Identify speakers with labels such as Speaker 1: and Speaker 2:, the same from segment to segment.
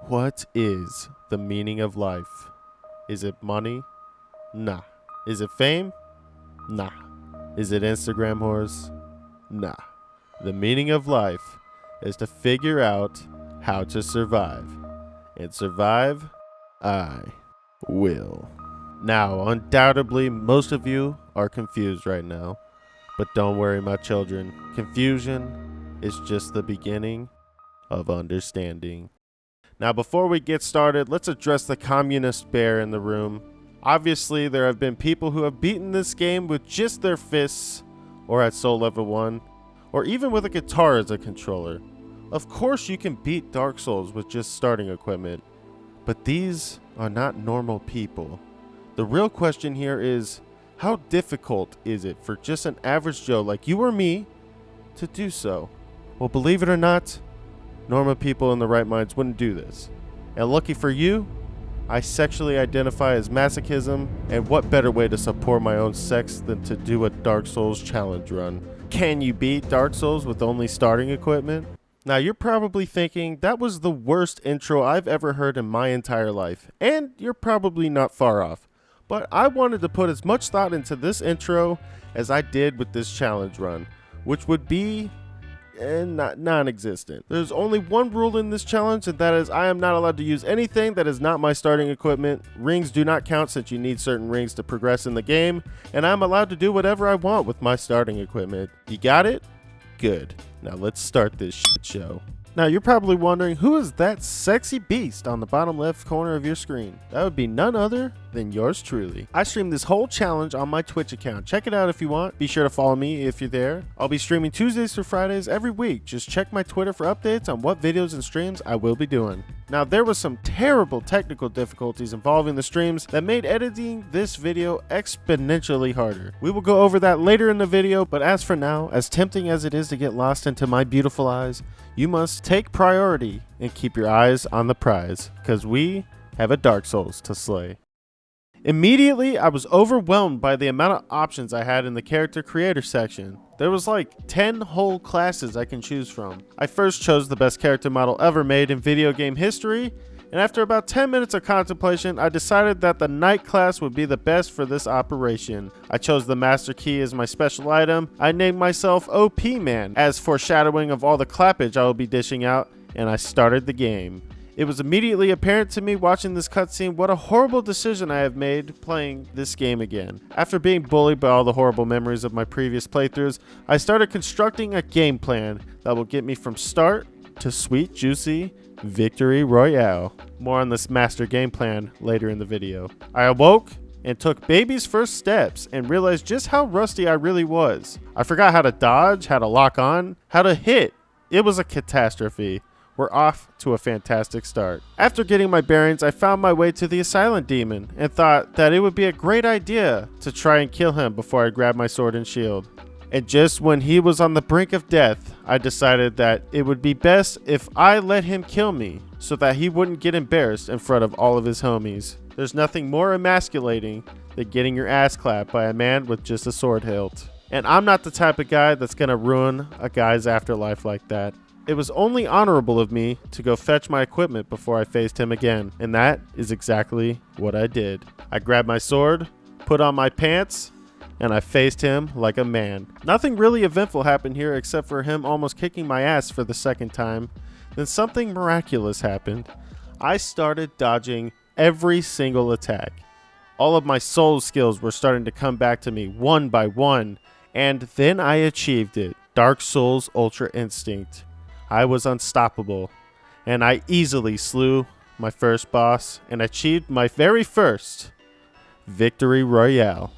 Speaker 1: What is the meaning of life? Is it money? Nah. Is it fame? Nah. Is it Instagram whores? Nah. The meaning of life is to figure out how to survive. And survive, I will. Now, undoubtedly, most of you are confused right now. But don't worry, my children. Confusion is just the beginning of understanding. Now, before we get started, let's address the communist bear in the room. Obviously, there have been people who have beaten this game with just their fists, or at soul level 1, or even with a guitar as a controller. Of course, you can beat Dark Souls with just starting equipment, but these are not normal people. The real question here is, how difficult is it for just an average Joe like you or me to do so? Well, believe it or not, normal people in their right minds wouldn't do this. And lucky for you, I sexually identify as masochism, and what better way to support my own sex than to do a Dark Souls challenge run? Can you beat Dark Souls with only starting equipment? Now you're probably thinking, that was the worst intro I've ever heard in my entire life, and you're probably not far off. But I wanted to put as much thought into this intro as I did with this challenge run, which would be non-existent. There's only one rule in this challenge, and that is I am not allowed to use anything that is not my starting equipment. Rings do not count since you need certain rings to progress in the game, and I'm allowed to do whatever I want with my starting equipment. You got it? Good. Now let's start this shit show. Now you're probably wondering, who is that sexy beast on the bottom left corner of your screen? That would be none other than yours truly. I stream this whole challenge on my Twitch account. Check it out if you want. Be sure to follow me if you're there. I'll be streaming Tuesdays through Fridays every week. Just check my Twitter for updates on what videos and streams I will be doing. Now there was some terrible technical difficulties involving the streams that made editing this video exponentially harder. We will go over that later in the video, but as for now, as tempting as it is to get lost into my beautiful eyes, you must take priority and keep your eyes on the prize, because we have a Dark Souls to slay. Immediately, I was overwhelmed by the amount of options I had in the character creator section. There was like 10 whole classes I can choose from. I first chose the best character model ever made in video game history, and after about 10 minutes of contemplation, I decided that the Knight class would be the best for this operation. I chose the Master Key as my special item. I named myself OP Man as foreshadowing of all the clappage I will be dishing out, and I started the game. It was immediately apparent to me watching this cutscene what a horrible decision I have made playing this game again. After being bullied by all the horrible memories of my previous playthroughs, I started constructing a game plan that will get me from start to sweet, juicy Victory Royale. More on this master game plan later in the video. I awoke and took baby's first steps and realized just how rusty I really was. I forgot how to dodge, how to lock on, how to hit. It was a catastrophe. We're off to a fantastic start. After getting my bearings, I found my way to the Asylum demon and thought that it would be a great idea to try and kill him before I grabbed my sword and shield. And just when he was on the brink of death, I decided that it would be best if I let him kill me so that he wouldn't get embarrassed in front of all of his homies. There's nothing more emasculating than getting your ass clapped by a man with just a sword hilt. And I'm not the type of guy that's gonna ruin a guy's afterlife like that. It was only honorable of me to go fetch my equipment before I faced him again, and that is exactly what I did. I grabbed my sword, put on my pants, and I faced him like a man. Nothing really eventful happened here except for him almost kicking my ass for the second time. Then something miraculous happened. I started dodging every single attack. All of my soul skills were starting to come back to me one by one, and then I achieved it. Dark Souls Ultra Instinct. I was unstoppable, and I easily slew my first boss and achieved my very first Victory Royale.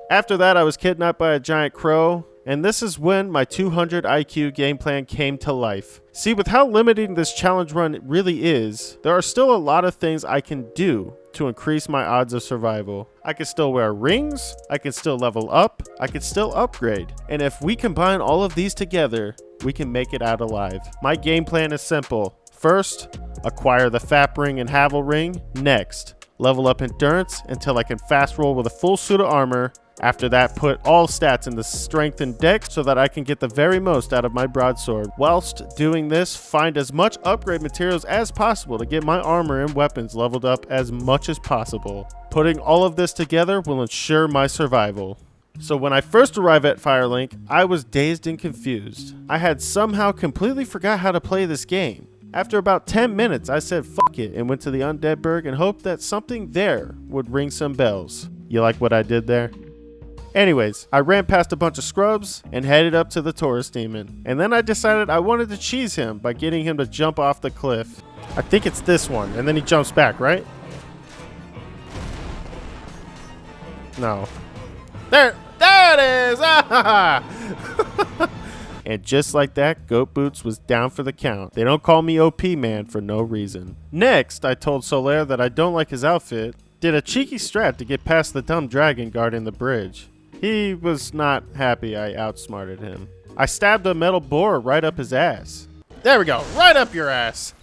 Speaker 1: After that, I was kidnapped by a giant crow, and this is when my 200 IQ game plan came to life. See, with how limiting this challenge run really is, there are still a lot of things I can do to increase my odds of survival. I can still wear rings, I can still level up, I can still upgrade. And if we combine all of these together, we can make it out alive. My game plan is simple. First, acquire the Fap Ring and Havel Ring. Next, level up endurance until I can fast roll with a full suit of armor. After that, put all stats into strength and dex so that I can get the very most out of my broadsword. Whilst doing this, find as much upgrade materials as possible to get my armor and weapons leveled up as much as possible. Putting all of this together will ensure my survival. So when I first arrived at Firelink, I was dazed and confused. I had somehow completely forgot how to play this game. After about 10 minutes, I said fuck it and went to the Undead Burg and hoped that something there would ring some bells. You like what I did there? Anyways, I ran past a bunch of scrubs and headed up to the tourist demon. And then I decided I wanted to cheese him by getting him to jump off the cliff. I think it's this one, and then he jumps back, right? No. There it is! And just like that, Goat Boots was down for the count. They don't call me OP man for no reason. Next, I told Solaire that I don't like his outfit. Did a cheeky strat to get past the dumb dragon guarding the bridge. He was not happy I outsmarted him. I stabbed a metal boar right up his ass. There we go, right up your ass.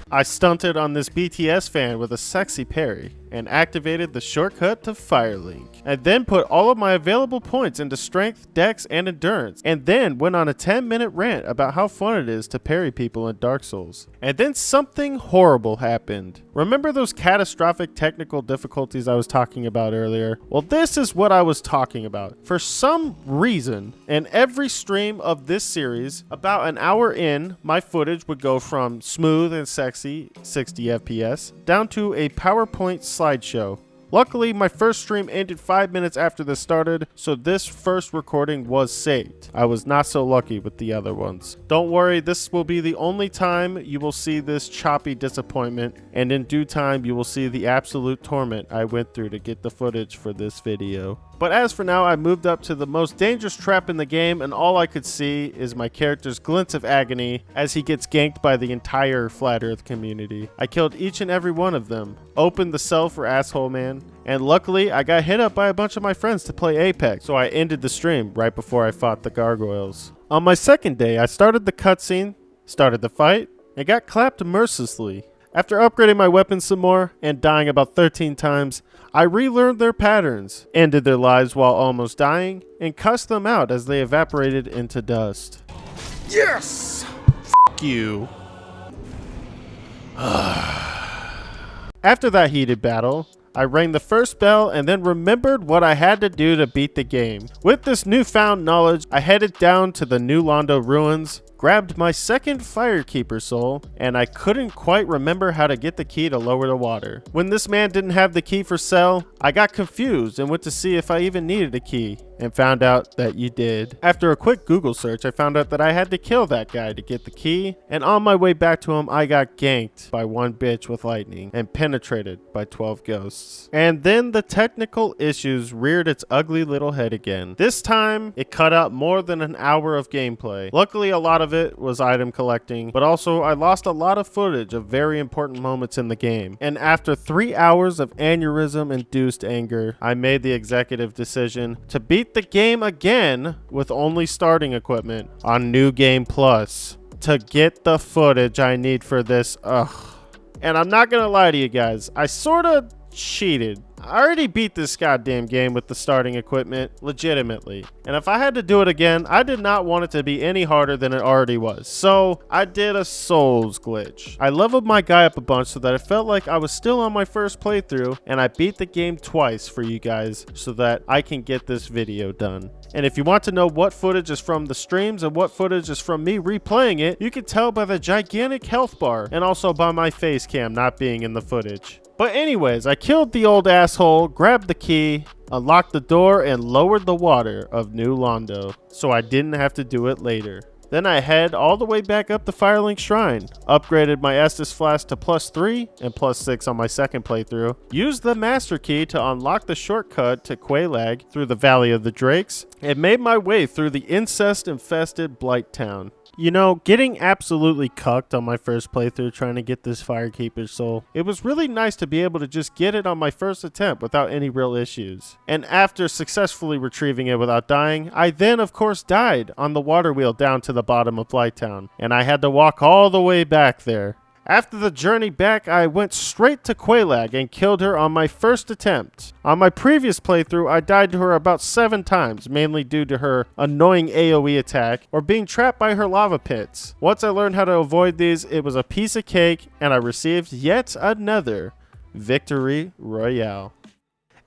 Speaker 1: I stunted on this BTS fan with a sexy parry and activated the shortcut to Firelink. I then put all of my available points into strength, dex, and endurance, and then went on a 10-minute rant about how fun it is to parry people in Dark Souls. And then something horrible happened. Remember those catastrophic technical difficulties I was talking about earlier? Well, this is what I was talking about. For some reason, in every stream of this series, about an hour in, my footage would go from smooth and sexy 60 FPS down to a PowerPoint slideshow. Luckily, my first stream ended 5 minutes after this started, so this first recording was saved. I was not so lucky with the other ones. Don't worry, this will be the only time you will see this choppy disappointment, and in due time you will see the absolute torment I went through to get the footage for this video. But as for now, I moved up to the most dangerous trap in the game, and all I could see is my character's glints of agony as he gets ganked by the entire Flat Earth community. I killed each and every one of them, opened the cell for Asshole Man, and luckily I got hit up by a bunch of my friends to play Apex, so I ended the stream right before I fought the gargoyles. On my second day, I started the cutscene, started the fight, and got clapped mercilessly. After upgrading my weapons some more and dying about 13 times, I relearned their patterns, ended their lives while almost dying, and cussed them out as they evaporated into dust. Yes! F*** you. After that heated battle, I rang the first bell and then remembered what I had to do to beat the game. With this newfound knowledge, I headed down to the new Londo Ruins, grabbed my second Firekeeper soul, and I couldn't quite remember how to get the key to lower the water. When this man didn't have the key for sale, I got confused and went to see if I even needed a key, and found out that you did. After a quick Google search, I found out that I had to kill that guy to get the key, and on my way back to him, I got ganked by one bitch with lightning and penetrated by 12 ghosts. And then the technical issues reared its ugly little head again. This time, it cut out more than an hour of gameplay. Luckily, a lot of it was item collecting, but also I lost a lot of footage of very important moments in the game. And after 3 hours of aneurysm-induced anger, I made the executive decision to beat the game again with only starting equipment on New Game Plus to get the footage I need for this. And I'm not gonna lie to you guys, I sorta cheated. I already beat this goddamn game with the starting equipment, legitimately. And if I had to do it again, I did not want it to be any harder than it already was. So I did a Souls glitch. I leveled my guy up a bunch so that it felt like I was still on my first playthrough, and I beat the game twice for you guys so that I can get this video done. And if you want to know what footage is from the streams and what footage is from me replaying it, you can tell by the gigantic health bar and also by my face cam not being in the footage. But anyways, I killed the old asshole, grabbed the key, unlocked the door, and lowered the water of New Londo, so I didn't have to do it later. Then I head all the way back up the Firelink Shrine, upgraded my Estus Flask to +3 and +6 on my second playthrough, used the Master Key to unlock the shortcut to Quelaag through the Valley of the Drakes, and made my way through the incest-infested Blight Town. You know, getting absolutely cucked on my first playthrough trying to get this Firekeeper soul, it was really nice to be able to just get it on my first attempt without any real issues. And after successfully retrieving it without dying, I then of course died on the water wheel down to the bottom of Blighttown, and I had to walk all the way back there. After the journey back, I went straight to Quelaag and killed her on my first attempt. On my previous playthrough, I died to her about 7 times, mainly due to her annoying AoE attack or being trapped by her lava pits. Once I learned how to avoid these, it was a piece of cake, and I received yet another Victory Royale.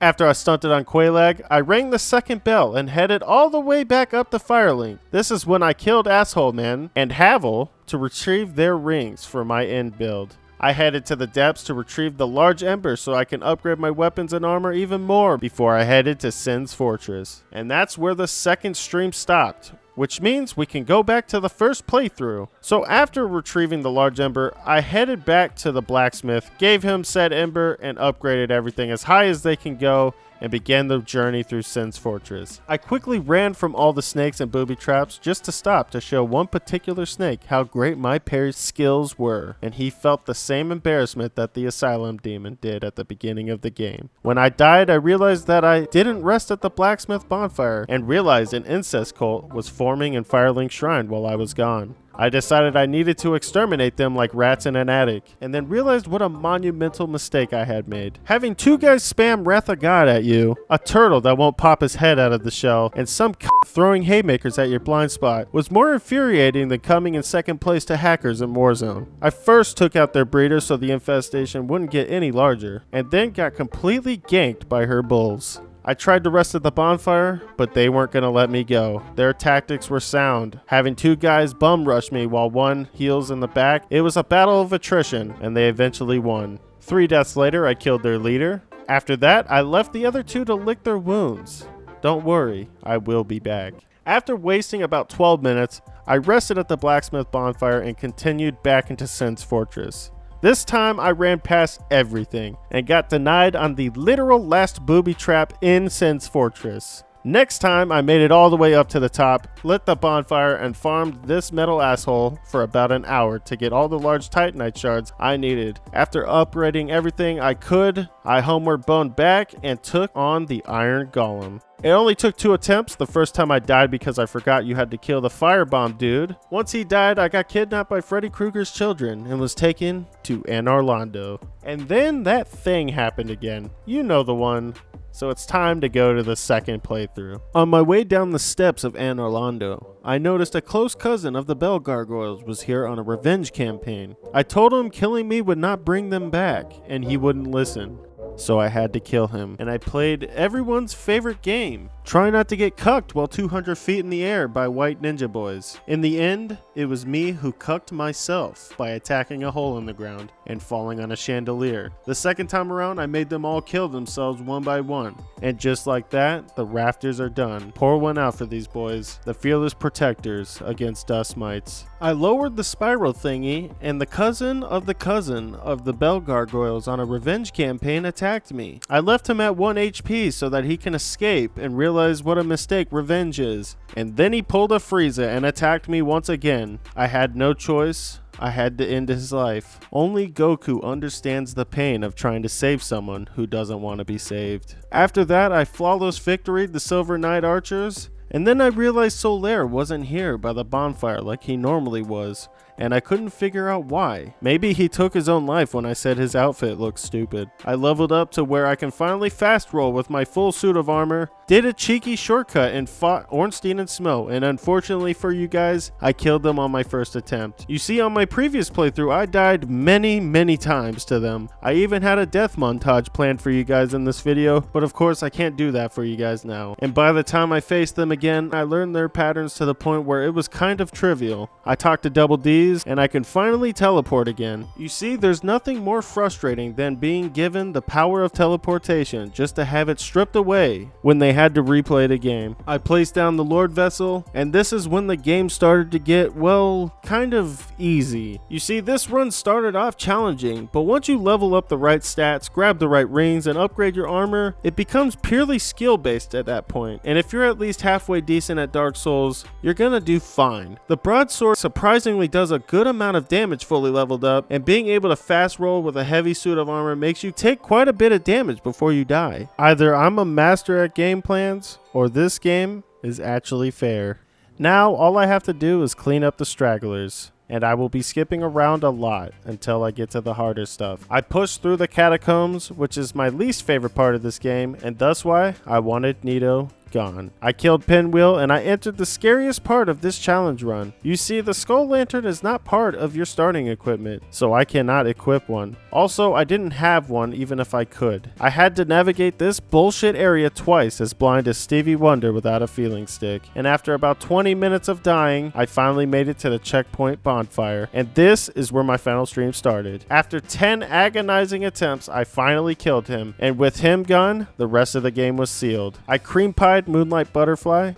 Speaker 1: After I stunted on Quelaag, I rang the second bell and headed all the way back up to Firelink. This is when I killed Asshole Man and Havel to retrieve their rings for my end build. I headed to the depths to retrieve the large ember so I can upgrade my weapons and armor even more before I headed to Sin's Fortress. And that's where the second stream stopped, which means we can go back to the first playthrough. So after retrieving the large ember, I headed back to the blacksmith, gave him said ember, and upgraded everything as high as they can go, and began the journey through Sin's Fortress. I quickly ran from all the snakes and booby traps just to stop to show one particular snake how great my parry skills were, and he felt the same embarrassment that the Asylum demon did at the beginning of the game. When I died, I realized that I didn't rest at the blacksmith bonfire, and realized an incest cult was forming in Firelink Shrine while I was gone. I decided I needed to exterminate them like rats in an attic, and then realized what a monumental mistake I had made. Having 2 guys spam Wrath of God at you, a turtle that won't pop his head out of the shell, and some throwing haymakers at your blind spot was more infuriating than coming in second place to hackers in Warzone. I first took out their breeder so the infestation wouldn't get any larger, and then got completely ganked by her bulls. I tried to rest at the bonfire, but they weren't going to let me go. Their tactics were sound. Having 2 guys bum rush me while one heals in the back, it was a battle of attrition, and they eventually won. 3 deaths later, I killed their leader. After that, I left the other 2 to lick their wounds. Don't worry, I will be back. After wasting about 12 minutes, I rested at the blacksmith bonfire and continued back into Sin's Fortress. This time I ran past everything and got denied on the literal last booby trap in Sin's Fortress. Next time I made it all the way up to the top, lit the bonfire, and farmed this metal asshole for about an hour to get all the large titanite shards I needed. After upgrading everything I could, I homeward boned back and took on the Iron Golem. It only took 2 attempts. The first time I died because I forgot you had to kill the firebomb dude. Once he died, I got kidnapped by Freddy Krueger's children and was taken to Londo. And then that thing happened again. You know the one. So it's time to go to the second playthrough. On my way down the steps of Londo, I noticed a close cousin of the Bell Gargoyles was here on a revenge campaign. I told him killing me would not bring them back, and he wouldn't listen. So I had to kill him, and I played everyone's favorite game. Try not to get cucked while 200 feet in the air by white ninja boys. In the end, it was me who cucked myself by attacking a hole in the ground and falling on a chandelier. The second time around, I made them all kill themselves one by one. And just like that, the rafters are done. Pour one out for these boys, the fearless protectors against dust mites. I lowered the spiral thingy, and the cousin of the Bell Gargoyles on a revenge campaign attacked me. I left him at 1 HP so that he can escape and realize what a mistake revenge is. And then he pulled a Frieza and attacked me once again. I had no choice. I had to end his life. Only Goku understands the pain of trying to save someone who doesn't want to be saved. After that, I flawless victoried the Silver Knight Archers, and then I realized Solaire wasn't here by the bonfire like he normally was, and I couldn't figure out why. Maybe he took his own life when I said his outfit looked stupid. I leveled up to where I can finally fast roll with my full suit of armor, did a cheeky shortcut and fought Ornstein and Smo, and unfortunately for you guys, I killed them on my first attempt. You see, on my previous playthrough, I died many times to them. I even had a death montage planned for you guys in this video, but of course I can't do that for you guys now. And by the time I faced them again, I learned their patterns to the point where it was kind of trivial. I talked to Double D's, and I can finally teleport again. You see, there's nothing more frustrating than being given the power of teleportation just to have it stripped away when they had to replay the game. I placed down the Lord Vessel, and this is when the game started to get, well, kind of easy. You see, this run started off challenging, but once you level up the right stats, grab the right rings, and upgrade your armor, it becomes purely skill based at that point. And if you're at least halfway decent at Dark Souls, you're gonna do fine. The broadsword surprisingly does a good amount of damage fully leveled up, and being able to fast roll with a heavy suit of armor makes you take quite a bit of damage before you die. Either I'm a master at game plans, or this game is actually fair. Now all I have to do is clean up the stragglers. and I will be skipping around a lot until I get to the harder stuff. I pushed through the catacombs, which is my least favorite part of this game, and thus why I wanted Nito gone. I killed Pinwheel and I entered the scariest part of this challenge run. You see, the Skull Lantern is not part of your starting equipment, so I cannot equip one. Also, I didn't have one even if I could. I had to navigate this bullshit area twice as blind as Stevie Wonder without a feeling stick. And after about 20 minutes of dying, I finally made it to the checkpoint bonfire. And this is where my final stream started. After 10 agonizing attempts, I finally killed him. And with him gone, the rest of the game was sealed. I cream pied Moonlight Butterfly,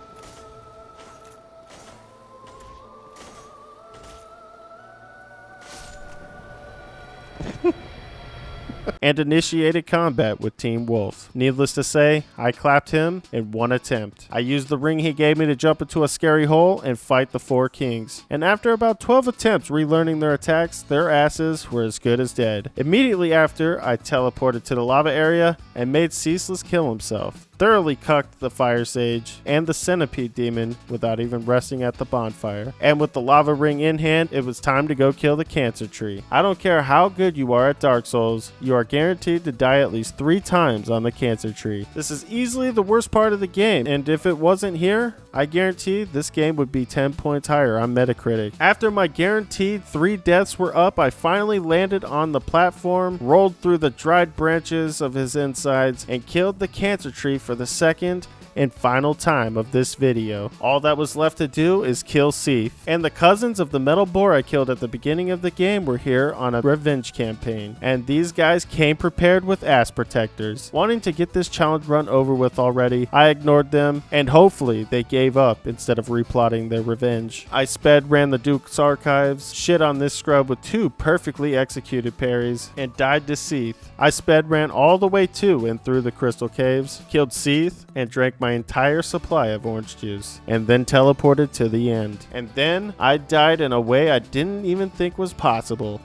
Speaker 1: and initiated combat with Team Wolf. Needless to say, I clapped him in one attempt. I used the ring he gave me to jump into a scary hole and fight the 4 kings. And after about 12 attempts relearning their attacks, their asses were as good as dead. Immediately after, I teleported to the lava area and made Ceaseless kill himself. Thoroughly cucked the Fire Sage and the Centipede Demon without even resting at the bonfire. And with the lava ring in hand, it was time to go kill the Cancer Tree. I don't care how good you are at Dark Souls, you are guaranteed to die at least 3 times on the Cancer Tree. This is easily the worst part of the game, and if it wasn't here, I guarantee this game would be 10 points higher on Metacritic. After my guaranteed 3 deaths were up, I finally landed on the platform, rolled through the dried branches of his insides, and killed the Cancer Tree for the second and final time of this video. All that was left to do is kill Seath. And the cousins of the metal boar I killed at the beginning of the game were here on a revenge campaign. And these guys came prepared with ass protectors. Wanting to get this challenge run over with already, I ignored them, and hopefully they gave up instead of replotting their revenge. I sped ran the Duke's archives, shit on this scrub with 2 perfectly executed parries, and died to Seath. I sped ran all the way to and through the crystal caves, killed Seath, and drank my entire supply of orange juice, and then teleported to the end. And then I died in a way I didn't even think was possible.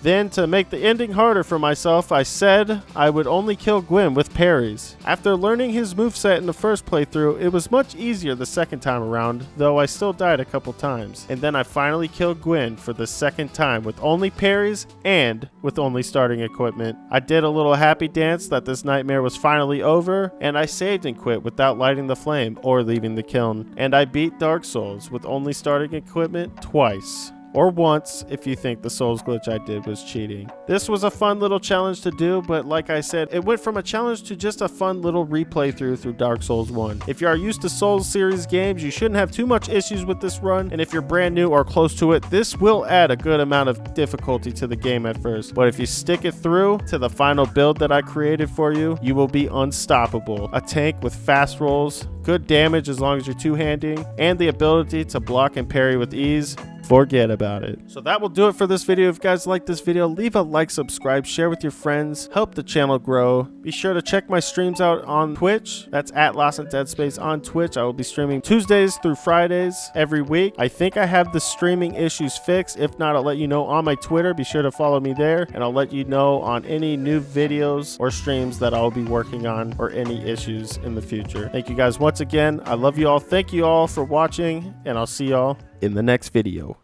Speaker 1: Then, to make the ending harder for myself, I said I would only kill Gwyn with parries. After learning his moveset in the first playthrough, it was much easier the second time around, though I still died a couple times. And then I finally killed Gwyn for the second time with only parries and with only starting equipment. I did a little happy dance that this nightmare was finally over, and I saved and quit without lighting the flame or leaving the kiln. And I beat Dark Souls with only starting equipment twice. Or once if you think the Souls glitch I did was cheating. This was a fun little challenge to do, but like I said, it went from a challenge to just a fun little replay through Dark Souls 1. If you are used to Souls series games, you shouldn't have too much issues with this run, and if you're brand new or close to it, this will add a good amount of difficulty to the game at first. But if you stick it through to the final build that I created for you, you will be unstoppable. A tank with fast rolls, good damage as long as you're two-handing, and the ability to block and parry with ease. Forget about it. So that will do it for this video. If you guys like this video, leave a like, subscribe, share with your friends, help the channel grow. Be sure to check my streams out on Twitch. That's at Lost in Dead Space on Twitch. I will be streaming Tuesdays through Fridays every week. I think I have the streaming issues fixed. If not, I'll let you know on my Twitter. Be sure to follow me there, and I'll let you know on any new videos or streams that I'll be working on or any issues in the future. Thank you guys once again. I love you all. Thank you all for watching, and I'll see y'all in the next video.